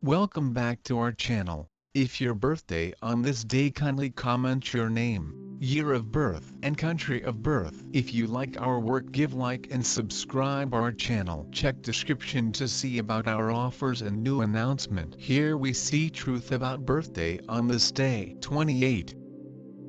Welcome back to our channel. If your birthday on this day, kindly comment your name, year of birth and country of birth. If you like our work, give like and subscribe our channel. Check description to see about our offers and new announcement. Here we see truth about birthday on this day. 28.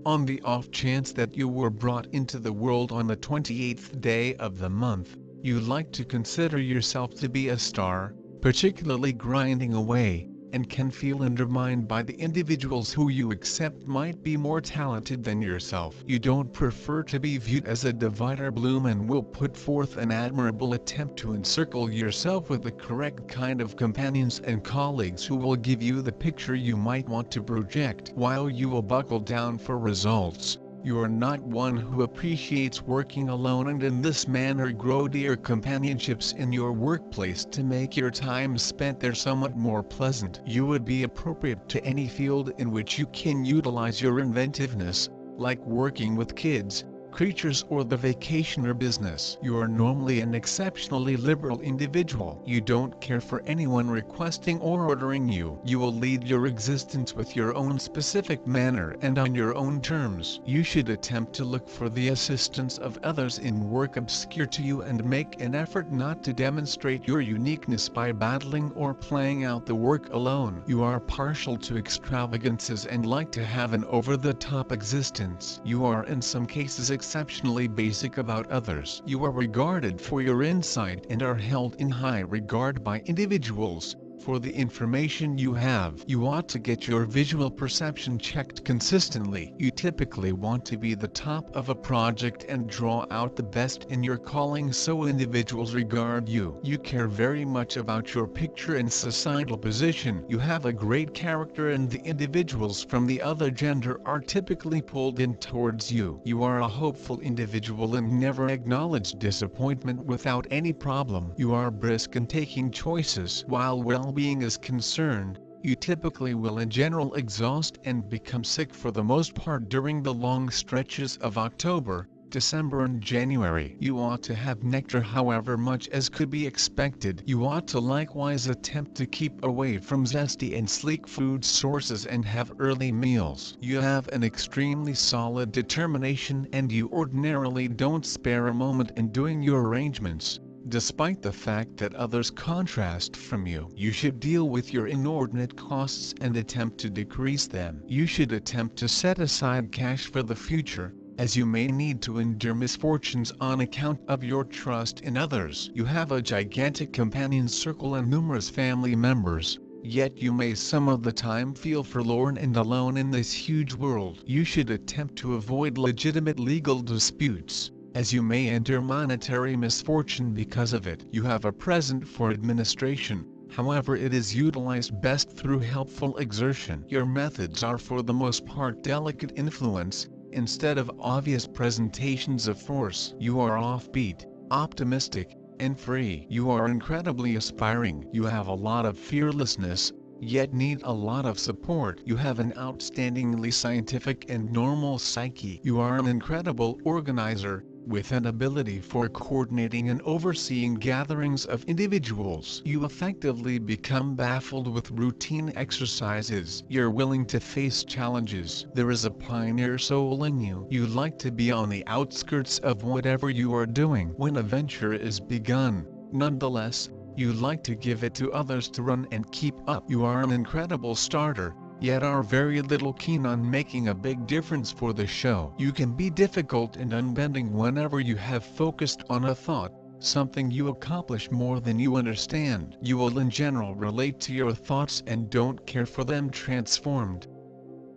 On the off chance that you were brought into the world on the 28th day of the month, you like to consider yourself to be a star, particularly grinding away, and can feel undermined by the individuals who you accept might be more talented than yourself. You don't prefer to be viewed as a divider bloom and will put forth an admirable attempt to encircle yourself with the correct kind of companions and colleagues who will give you the picture you might want to project. While you will buckle down for results, you are not one who appreciates working alone, and in this manner grow dear companionships in your workplace to make your time spent there somewhat more pleasant. You would be appropriate to any field in which you can utilize your inventiveness, like working with kids, creatures, or the vacationer business. You are normally an exceptionally liberal individual. You don't care for anyone requesting or ordering you. You will lead your existence with your own specific manner and on your own terms. You should attempt to look for the assistance of others in work obscure to you and make an effort not to demonstrate your uniqueness by battling or playing out the work alone. You are partial to extravagances and like to have an over-the-top existence. You are in some cases exceptionally basic about others. You are regarded for your insight and are held in high regard by individuals for the information you have. You ought to get your visual perception checked consistently. You typically want to be the top of a project and draw out the best in your calling, so individuals regard you. You care very much about your picture and societal position. You have a great character and the individuals from the other gender are typically pulled in towards you. You are a hopeful individual and never acknowledge disappointment without any problem. You are brisk in taking choices. While well-being is concerned, you typically will in general exhaust and become sick for the most part during the long stretches of October, December and January. You ought to have nectar however much as could be expected. You ought to likewise attempt to keep away from zesty and sleek food sources and have early meals. You have an extremely solid determination and you ordinarily don't spare a moment in doing your arrangements. Despite the fact that others contrast from you, you should deal with your inordinate costs and attempt to decrease them. You should attempt to set aside cash for the future, as you may need to endure misfortunes on account of your trust in others. You have a gigantic companion circle and numerous family members, yet you may some of the time feel forlorn and alone in this huge world. You should attempt to avoid legitimate legal disputes, as you may enter monetary misfortune because of it. You have a present for administration, however it is utilized best through helpful exertion. Your methods are for the most part delicate influence, instead of obvious presentations of force. You are offbeat, optimistic, and free. You are incredibly aspiring. You have a lot of fearlessness, yet need a lot of support. You have an outstandingly scientific and normal psyche. You are an incredible organizer, with an ability for coordinating and overseeing gatherings of individuals. You effectively become baffled with routine exercises. You're willing to face challenges. There is a pioneer soul in you. You like to be on the outskirts of whatever you are doing when a venture is begun. Nonetheless, you like to give it to others to run and keep up. You are an incredible starter, yet are very little keen on making a big difference for the show. You can be difficult and unbending whenever you have focused on a thought, something you accomplish more than you understand. You will in general relate to your thoughts and don't care for them transformed.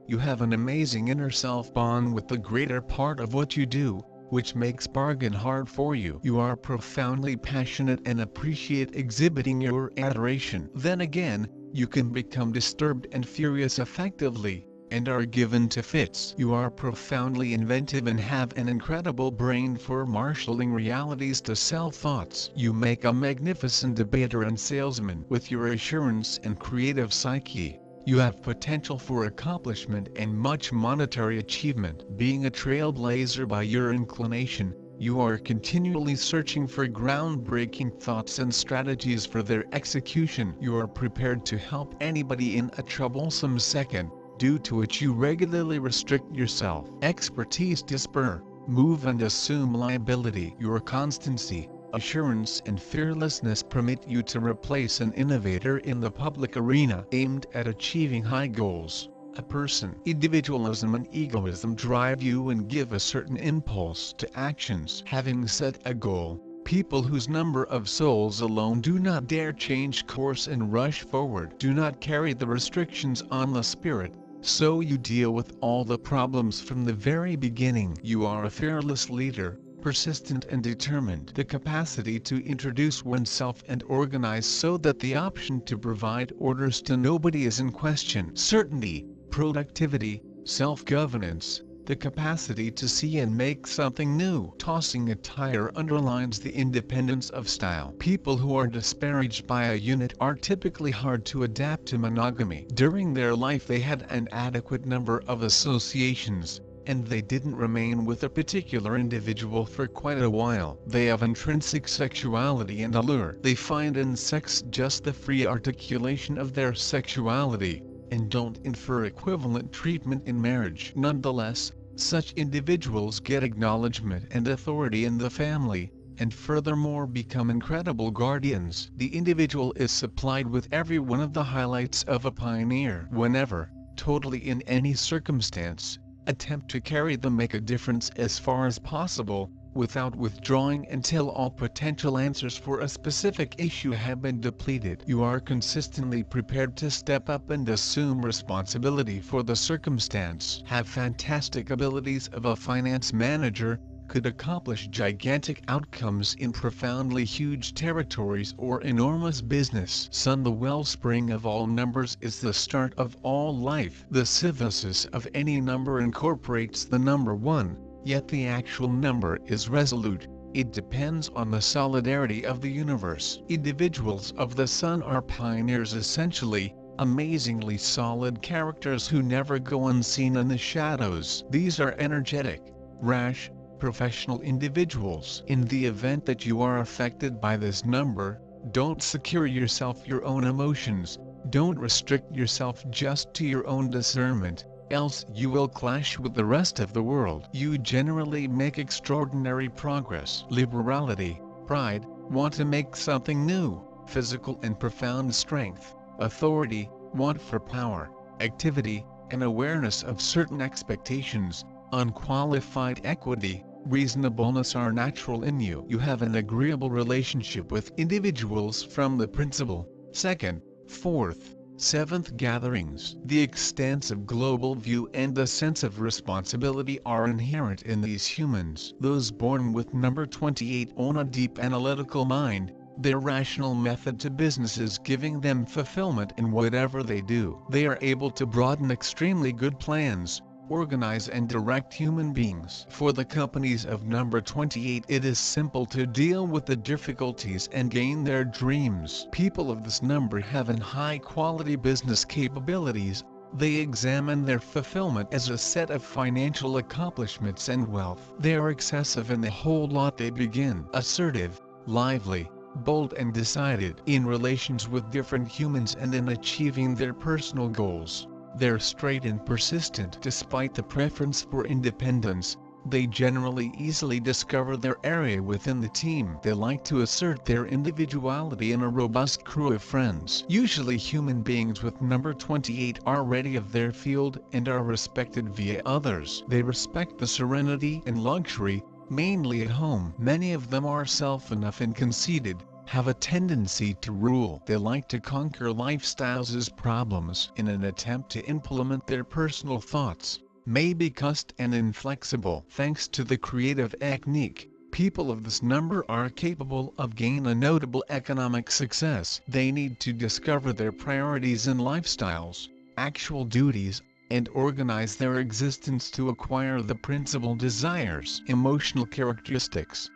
You have an amazing inner self bond with the greater part of what you do, which makes bargain hard for you. You are profoundly passionate and appreciate exhibiting your adoration. Then again, you can become disturbed and furious effectively, and are given to fits. You are profoundly inventive and have an incredible brain for marshalling realities to sell thoughts. You make a magnificent debater and salesman. With your assurance and creative psyche, you have potential for accomplishment and much monetary achievement. Being a trailblazer by your inclination, You are continually searching for groundbreaking thoughts and strategies for their execution. You are prepared to help anybody in a troublesome second, due to which you regularly restrict yourself. Expertise to spur, move and assume liability. Your constancy, assurance and fearlessness permit you to replace an innovator in the public arena aimed at achieving high goals. A person, individualism and egoism drive you and give a certain impulse to actions. Having set a goal, people whose number of souls alone do not dare change course and rush forward do not carry the restrictions on the spirit, so you deal with all the problems from the very beginning. You are a fearless leader, persistent and determined. The capacity to introduce oneself and organize so that the option to provide orders to nobody is in question. Certainty, productivity, self-governance, the capacity to see and make something new. Tossing a tire underlines the independence of style. People who are disparaged by a unit are typically hard to adapt to monogamy. During their life they had an adequate number of associations, and they didn't remain with a particular individual for quite a while. They have intrinsic sexuality and allure. They find in sex just the free articulation of their sexuality, and don't infer equivalent treatment in marriage. Nonetheless, such individuals get acknowledgement and authority in the family, and furthermore become incredible guardians. The individual is supplied with every one of the highlights of a pioneer. Whenever, totally in any circumstance, attempt to carry them, make a difference as far as possible, without withdrawing until all potential answers for a specific issue have been depleted. You are consistently prepared to step up and assume responsibility for the circumstance. Have fantastic abilities of a finance manager, could accomplish gigantic outcomes in profoundly huge territories or enormous business. Sun, the wellspring of all numbers, is the start of all life. The synthesis of any number incorporates the number 1. Yet the actual number is resolute. It depends on the solidarity of the universe. Individuals of the Sun are pioneers, essentially, amazingly solid characters who never go unseen in the shadows. These are energetic, rash, professional individuals. In the event that you are affected by this number, don't secure yourself your own emotions, don't restrict yourself just to your own discernment, else you will clash with the rest of the world. You generally make extraordinary progress. Liberality, pride, want to make something new, physical and profound strength, authority, want for power, activity, and awareness of certain expectations, unqualified equity, reasonableness are natural in you. You have an agreeable relationship with individuals from the principal, second, fourth, seventh gatherings. The extensive global view and the sense of responsibility are inherent in these humans. Those born with number 28 own a deep analytical mind, their rational method to business is giving them fulfillment in whatever they do. They are able to broaden extremely good plans, organize and direct human beings. For the companies of number 28, it is simple to deal with the difficulties and gain their dreams. People of this number have an high-quality business capabilities. They examine their fulfillment as a set of financial accomplishments and wealth. They are excessive in the whole lot. They begin assertive, lively, bold and decided in relations with different humans and in achieving their personal goals. They're straight and persistent. Despite the preference for independence, they generally easily discover their area within the team. They like to assert their individuality in a robust crew of friends. Usually human beings with number 28 are ready of their field and are respected via others. They respect the serenity and luxury, mainly at home. Many of them are self-enough and conceited, have a tendency to rule. They like to conquer lifestyles' problems in an attempt to implement their personal thoughts, may be cussed and inflexible. Thanks to the creative technique, people of this number are capable of gaining a notable economic success. They need to discover their priorities and lifestyles, actual duties, and organize their existence to acquire the principal desires. Emotional characteristics.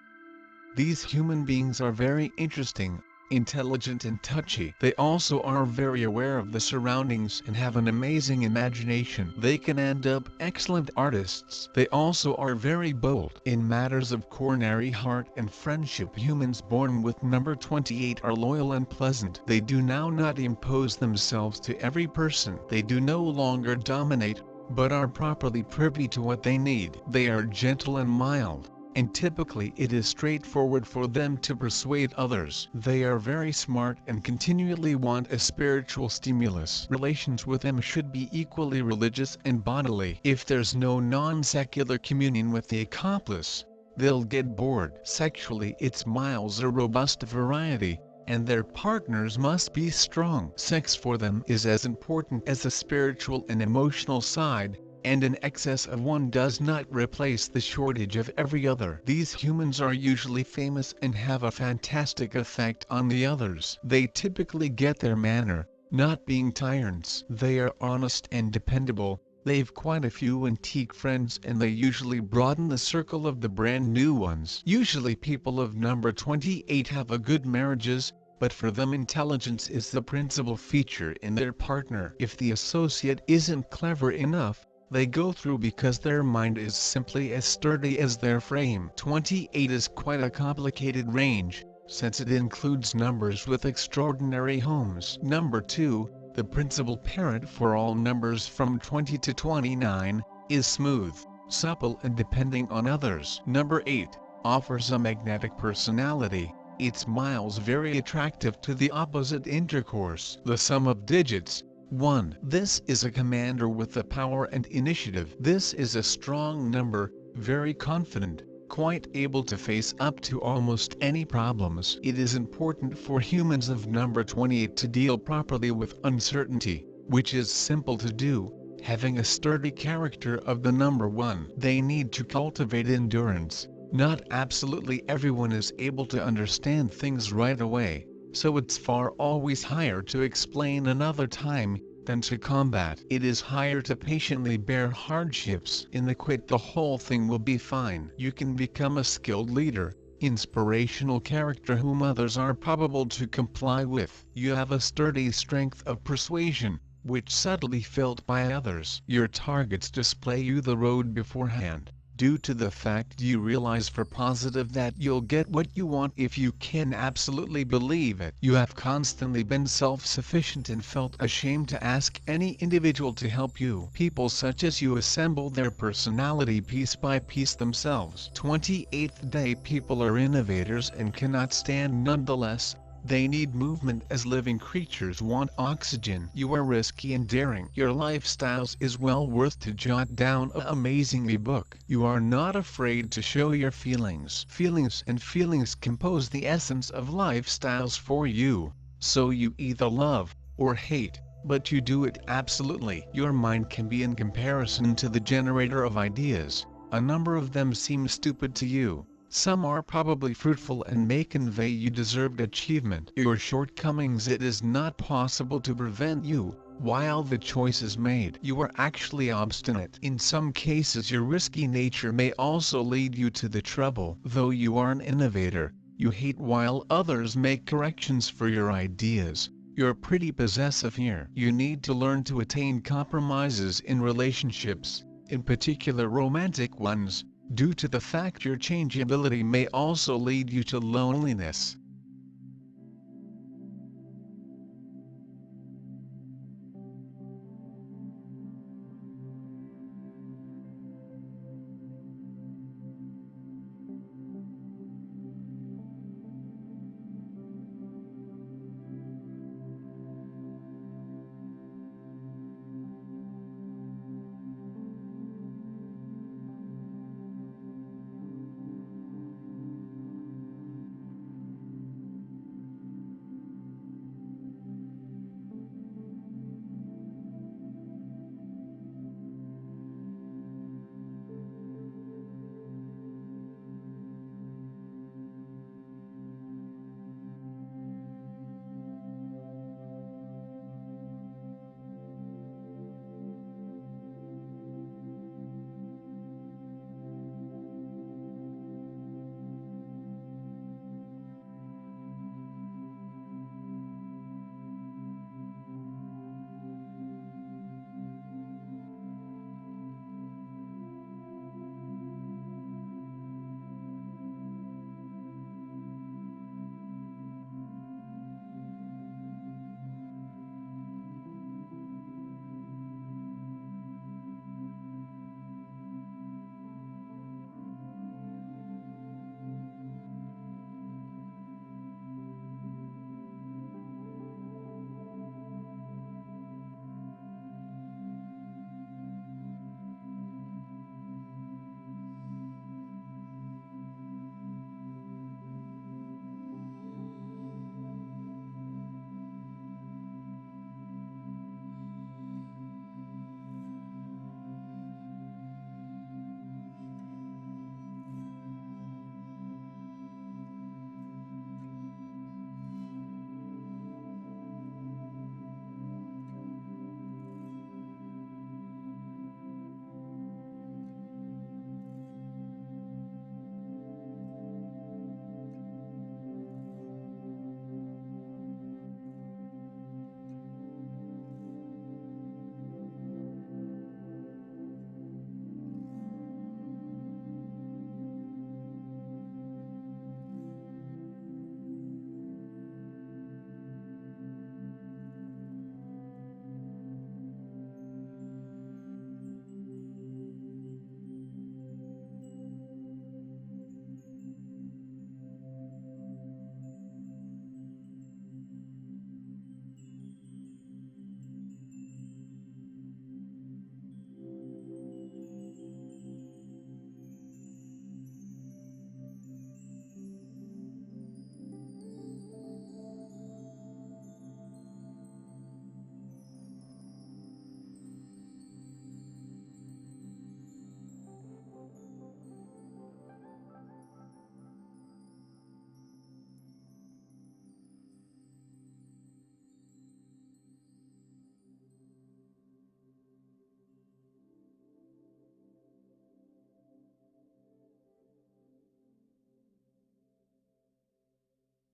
These human beings are very interesting, intelligent and touchy. They also are very aware of the surroundings and have an amazing imagination. They can end up excellent artists. They also are very bold. In matters of coronary heart and friendship, humans born with number 28 are loyal and pleasant. They do now not impose themselves to every person. They do no longer dominate, but are properly privy to what they need. They are gentle and mild, and typically it is straightforward for them to persuade others. They are very smart and continually want a spiritual stimulus. Relations with them should be equally religious and bodily. If there's no non-secular communion with the accomplice, they'll get bored. Sexually, it's miles a robust variety, and their partners must be strong. Sex for them is as important as the spiritual and emotional side, and an excess of one does not replace the shortage of every other. These humans are usually famous and have a fantastic effect on the others. They typically get their manner, not being tyrants. They are honest and dependable. They've quite a few antique friends and they usually broaden the circle of the brand new ones. Usually people of number 28 have a good marriages, but for them intelligence is the principal feature in their partner. If the associate isn't clever enough, they go through because their mind is simply as sturdy as their frame. 28 is quite a complicated range, since it includes numbers with extraordinary homes. Number 2, the principal parent for all numbers from 20 to 29, is smooth, supple and depending on others. Number 8 offers a magnetic personality. It's miles very attractive to the opposite intercourse. The sum of digits 1. This is a commander with the power and initiative. This is a strong number, very confident, quite able to face up to almost any problems. It is important for humans of number 28 to deal properly with uncertainty, which is simple to do, having a sturdy character of the number 1. They need to cultivate endurance. Not absolutely everyone is able to understand things right away, so it's far always higher to explain another time than to combat. It is higher to patiently bear hardships. In the quit, the whole thing will be fine. You can become a skilled leader, inspirational character whom others are probable to comply with. You have a sturdy strength of persuasion, which subtly felt by others. Your targets display you the road beforehand, due to the fact you realize for positive that you'll get what you want if you can absolutely believe it. You have constantly been self-sufficient and felt ashamed to ask any individual to help you. People such as you assemble their personality piece by piece themselves. 28th day people are innovators and cannot stand nonetheless. They need movement as living creatures want oxygen. You are risky and daring. Your lifestyles is well worth to jot down a amazingly book. You are not afraid to show your feelings. Feelings compose the essence of lifestyles for you. So you either love or hate, but you do it absolutely. Your mind can be in comparison to the generator of ideas. A number of them seem stupid to you. Some are probably fruitful and may convey you deserved achievement. Your shortcomings it is not possible to prevent you, while the choice is made. You are actually obstinate. In some cases your risky nature may also lead you to the trouble. Though you are an innovator, you hate while others make corrections for your ideas. You're pretty possessive here. You need to learn to attain compromises in relationships, in particular romantic ones. Due to the fact your changeability may also lead you to loneliness.